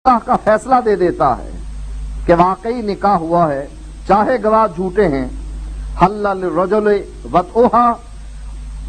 نکاح کا فیصلہ دے دیتا ہے کہ واقعی نکاح ہوا ہے، چاہے گواہ جھوٹے ہیں۔ حل للرجل وطئها،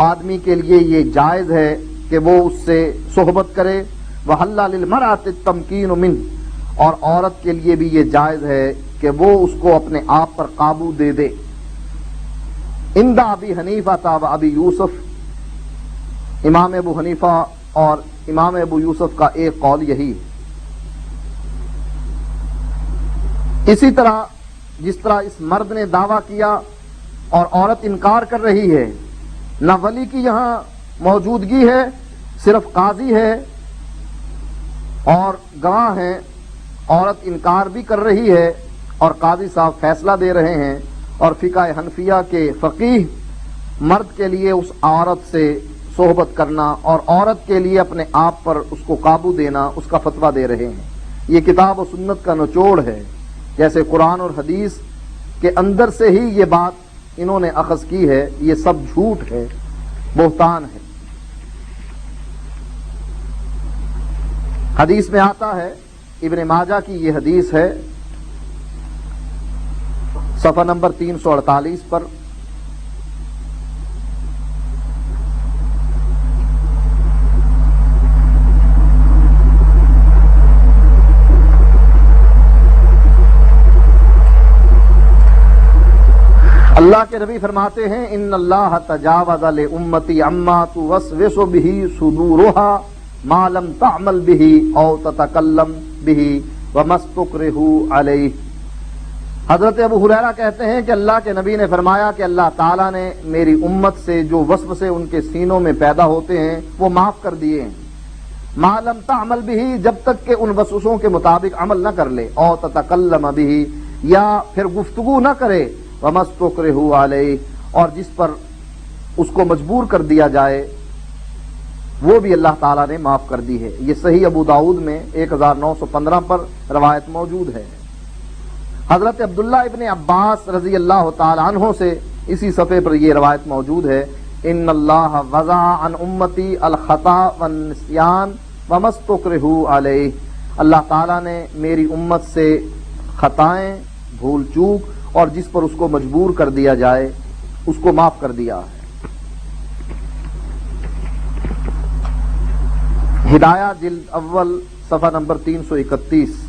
آدمی کے لیے یہ جائز ہے کہ وہ اس سے صحبت کرے۔ وحل للمرأة التمکین منہ، اور عورت کے لیے بھی یہ جائز ہے کہ وہ اس کو اپنے آپ پر قابو دے دے۔ عند ابی حنیفہ و ابی یوسف، امام ابو حنیفہ اور امام ابو یوسف کا ایک قول یہی ہے۔ اسی طرح جس طرح اس مرد نے دعویٰ کیا اور عورت انکار کر رہی ہے، نہ ولی کی یہاں موجودگی ہے، صرف قاضی ہے اور گواہ ہیں، عورت انکار بھی کر رہی ہے اور قاضی صاحب فیصلہ دے رہے ہیں، اور فقہ حنفیہ کے فقیہ مرد کے لیے اس عورت سے صحبت کرنا اور عورت کے لیے اپنے آپ پر اس کو قابو دینا، اس کا فتویٰ دے رہے ہیں۔ یہ کتاب و سنت کا نچوڑ ہے، جیسے قرآن اور حدیث کے اندر سے ہی یہ بات انہوں نے اخذ کی ہے۔ یہ سب جھوٹ ہے، بہتان ہے۔ حدیث میں آتا ہے، ابن ماجہ کی یہ حدیث ہے، صفحہ نمبر 348 پر، اللہ کے نبی فرماتے ہیں، ان اللہ تجاوز لامتی عما توسوس به صدورها ما لم تعمل به او تتکلم به وما استکرهوا علیہ۔ حضرت ابو ہریرہ کہتے ہیں کہ اللہ کے نبی نے فرمایا کہ اللہ تعالیٰ نے میری امت سے جو وسوسے ان کے سینوں میں پیدا ہوتے ہیں وہ معاف کر دیے ہیں، ما لم تعمل به، جب تک کہ ان وسوسوں کے مطابق عمل نہ کر لے، او تتکلم به، یا پھر گفتگو نہ کرے، وما استکرهوا علیہ، اور جس پر اس کو مجبور کر دیا جائے وہ بھی اللہ تعالیٰ نے معاف کر دی ہے۔ یہ صحیح ابو داؤد میں 1915 پر روایت موجود ہے۔ حضرت عبداللہ ابن عباس رضی اللہ تعالی عنہ سے اسی صفحے پر یہ روایت موجود ہے، ان اللہ وضع عن امتی الخطا والنسیان وما استکرهوا علیہ، اللہ تعالیٰ نے میری امت سے خطائیں، بھول چوک اور جس پر اس کو مجبور کر دیا جائے اس کو معاف کر دیا ہے۔ ہدایہ جلد اول صفحہ نمبر 331۔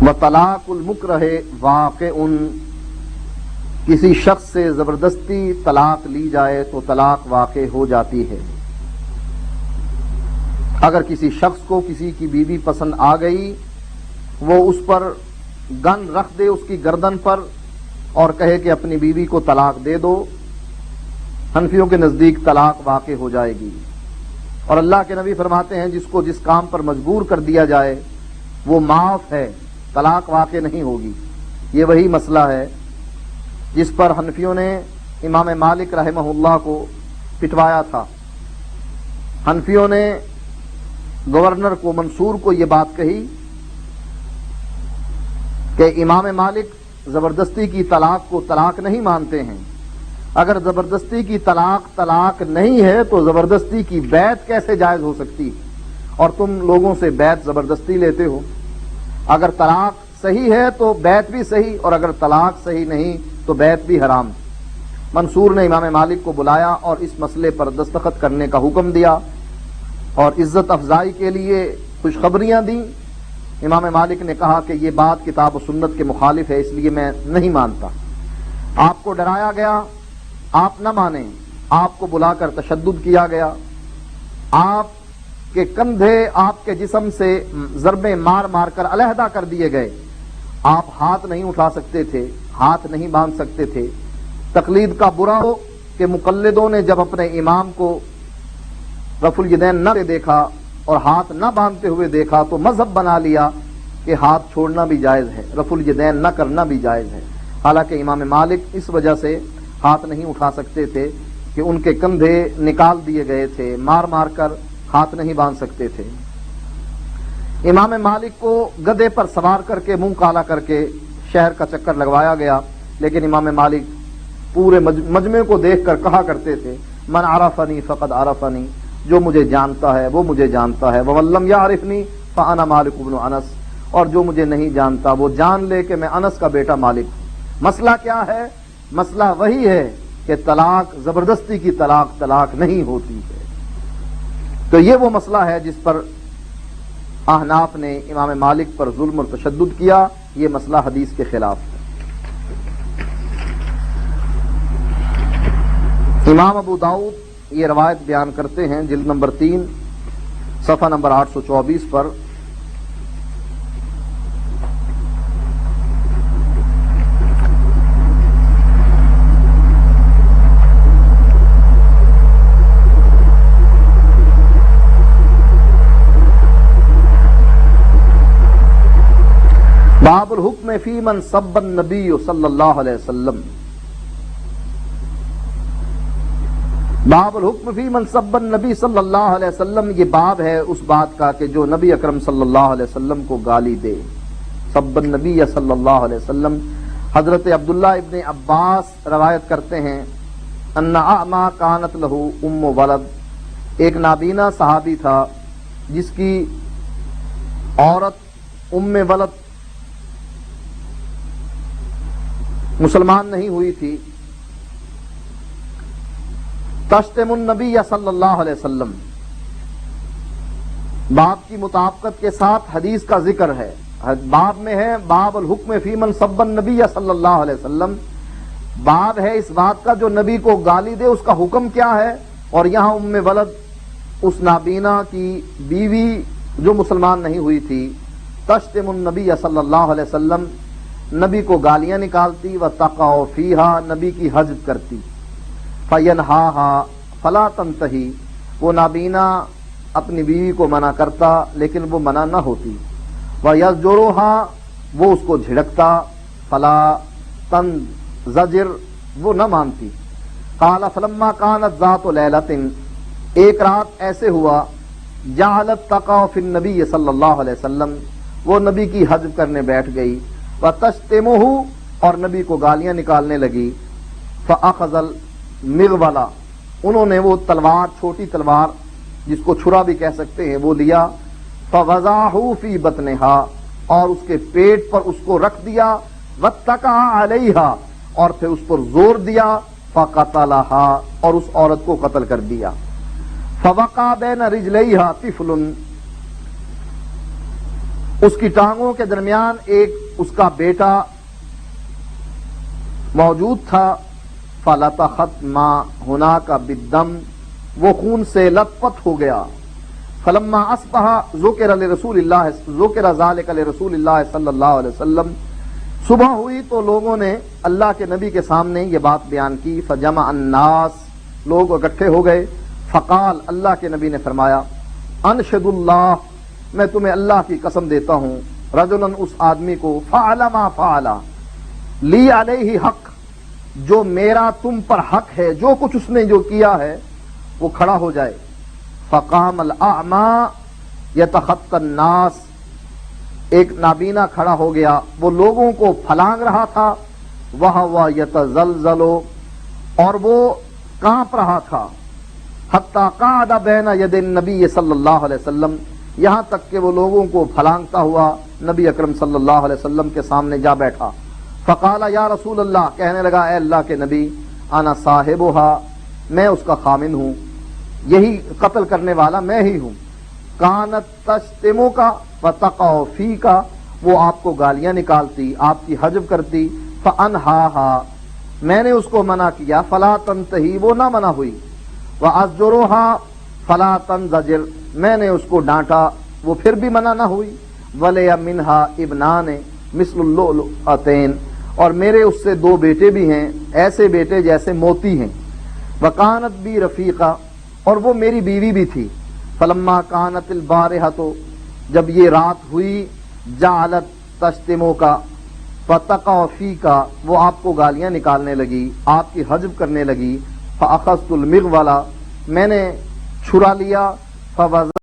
وطلاق المکرہ واقع، کسی شخص سے زبردستی طلاق لی جائے تو طلاق واقع ہو جاتی ہے۔ اگر کسی شخص کو کسی کی بیوی پسند آ گئی، وہ اس پر گن رکھ دے اس کی گردن پر اور کہے کہ اپنی بیوی کو طلاق دے دو، حنفیوں کے نزدیک طلاق واقع ہو جائے گی۔ اور اللہ کے نبی فرماتے ہیں، جس کو جس کام پر مجبور کر دیا جائے وہ معاف ہے، طلاق واقع نہیں ہوگی۔ یہ وہی مسئلہ ہے جس پر حنفیوں نے امام مالک رحمہ اللہ کو پٹوایا تھا۔ حنفیوں نے گورنر کو، منصور کو یہ بات کہی کہ امام مالک زبردستی کی طلاق کو طلاق نہیں مانتے ہیں، اگر زبردستی کی طلاق نہیں ہے تو زبردستی کی بیعت کیسے جائز ہو سکتی ہے، اور تم لوگوں سے بیعت زبردستی لیتے ہو۔ اگر طلاق صحیح ہے تو بیعت بھی صحیح، اور اگر طلاق صحیح نہیں تو بیعت بھی حرام۔ منصور نے امام مالک کو بلایا اور اس مسئلے پر دستخط کرنے کا حکم دیا اور عزت افزائی کے لیے خوشخبریاں دیں۔ امام مالک نے کہا کہ یہ بات کتاب و سنت کے مخالف ہے، اس لیے میں نہیں مانتا۔ آپ کو ڈرایا گیا، آپ نہ مانیں، آپ کو بلا کر تشدد کیا گیا، آپ کے کندھے آپ کے جسم سے ضربیں مار مار کر علیحدہ کر دیے گئے، آپ ہاتھ نہیں اٹھا سکتے تھے، ہاتھ نہیں باندھ سکتے تھے۔ تقلید کا برا ہو کہ مقلدوں نے جب اپنے امام کو رفع الیدین نہ دیکھا اور ہاتھ نہ باندھتے ہوئے دیکھا تو مذہب بنا لیا کہ ہاتھ چھوڑنا بھی جائز ہے، رفع الیدین نہ کرنا بھی جائز ہے، حالانکہ امام مالک اس وجہ سے ہاتھ نہیں اٹھا سکتے تھے کہ ان کے کندھے نکال دیے گئے تھے، مار مار کر ہاتھ نہیں باندھ سکتے تھے۔ امام مالک کو گدھے پر سوار کر کے منہ کالا کر کے شہر کا چکر لگوایا گیا، لیکن امام مالک پورے مجمع کو دیکھ کر کہا کرتے تھے من عرفنی فقد عرفنی، جو مجھے جانتا ہے وہ مجھے جانتا ہے، ومن لم یعرفنی فانا مالک بن انس، اور جو مجھے نہیں جانتا وہ جان لے کہ میں انس کا بیٹا مالک ہوں۔ مسئلہ کیا ہے؟ مسئلہ وہی ہے کہ طلاق، زبردستی کی طلاق نہیں ہوتی ہے۔ تو یہ وہ مسئلہ ہے جس پر احناف نے امام مالک پر ظلم اور تشدد کیا، یہ مسئلہ حدیث کے خلاف ہے۔ امام ابو داؤد یہ روایت بیان کرتے ہیں جلد نمبر 3 صفحہ نمبر 824 پر، باب الحکم فی من سب النبی صلی اللہ علیہ وسلم، باب الحکم فی من سب النبی صلی اللہ علیہ وسلم، یہ باب ہے اس بات کا کہ جو نبی اکرم صلی اللہ علیہ وسلم کو گالی دے۔ سب النبی صلی اللہ علیہ وسلم، حضرت عبداللہ ابن عباس روایت کرتے ہیں ان اعما کانت لہو ام ولد، ایک نابینا صحابی تھا جس کی عورت ام ولد مسلمان نہیں ہوئی تھی، تشتم النبی صلی اللہ علیہ وسلم، باب کی مطابقت کے ساتھ حدیث کا ذکر ہے، باب میں ہے باب الحکم فی من سب النبی صلی اللہ علیہ وسلم، باب ہے اس بات کا جو نبی کو گالی دے اس کا حکم کیا ہے، اور یہاں ام ولد اس نابینا کی بیوی جو مسلمان نہیں ہوئی تھی، تشتم النبی صلی اللہ علیہ وسلم، نبی کو گالیاں نکالتی، وتقع فیہا، نبی کی حجب کرتی، فینہاہا فلا تنتہی، وہ نابینا اپنی بیوی کو منع کرتا لیکن وہ منع نہ ہوتی، ویزجرھا، وہ اس کو جھڑکتا، فلا تنزجر، وہ نہ مانتی۔ قال فلما کانت ذات لیلۃ، ایک رات ایسے ہوا، جعلت تقع فی النبی صلی اللہ علیہ وسلم، وہ نبی کی حجب کرنے بیٹھ گئی، وتشتمہ، اور نبی کو گالیاں نکالنے لگی، فاخذ المغولا، انہوں نے وہ تلوار، چھوٹی تلوار جس کو چھرا بھی کہہ سکتے ہیں، وہ لیا، فوضعہ فی بطنہا، اور اس کے پیٹ پر اس کو رکھ دیا، واتکا علیہا، اور پھر اس پر زور دیا، فقتلہا، اور اس عورت کو قتل کر دیا، فوقع بین رجلیہا طفل، اس کی ٹانگوں کے درمیان ایک اس کا بیٹا موجود تھا، فلطخت ما ہناک بالدم، وہ خون سے لت پت ہو گیا، فلما اصبح ذکر ذلک لرسول اللہ صلی اللہ علیہ وسلم، صبح ہوئی تو لوگوں نے اللہ کے نبی کے سامنے یہ بات بیان کی، فجمع الناس، لوگ اکٹھے ہو گئے، فقال، اللہ کے نبی نے فرمایا، انشد اللہ، میں تمہیں اللہ کی قسم دیتا ہوں، رجلاً، اس آدمی کو، فعل ما فعل، لی علیہ حق، جو میرا تم پر حق ہے، جو کچھ اس نے جو کیا ہے وہ کھڑا ہو جائے۔ فقام الاعمی یتخطی الناس، ایک نابینا کھڑا ہو گیا، وہ لوگوں کو پھلانگ رہا تھا، وہو یتزلزل، اور وہ کانپ رہا تھا، حتی قعد بین ید النبی صلی اللہ علیہ وسلم، یہاں تک کہ وہ لوگوں کو پھلانگتا ہوا نبی اکرم صلی اللہ علیہ وسلم کے سامنے جا بیٹھا، فقال یا رسول اللہ، کہنے لگا اے اللہ کے نبی، انا صاحبھا، میں اس کا خامن ہوں، یہی قتل کرنے والا میں ہی ہوں، کانت تشتمک وتقع فیک، وہ آپ کو گالیاں نکالتی، آپ کی حجب کرتی، فانہاہا، میں نے اس کو منع کیا، فلا تنتہی، وہ نہ منع ہوئی، وازجرھا فلا تنزجر، میں نے اس کو ڈانٹا، وہ پھر بھی منع نہ ہوئی، ولی منہا ابنان مثل اللؤلؤتین، اور میرے اس سے 2 بیٹے بھی ہیں، ایسے بیٹے جیسے موتی ہیں، وکانت بی رفیقہ، اور وہ میری بیوی بھی تھی، فلما کانت البارحہ، تو جب یہ رات ہوئی، جعلت تشتمک فتقع فیک، وہ آپ کو گالیاں نکالنے لگی، آپ کی حجب کرنے لگی، فاخذت المغولا، میں نے چھرا لیا، فوض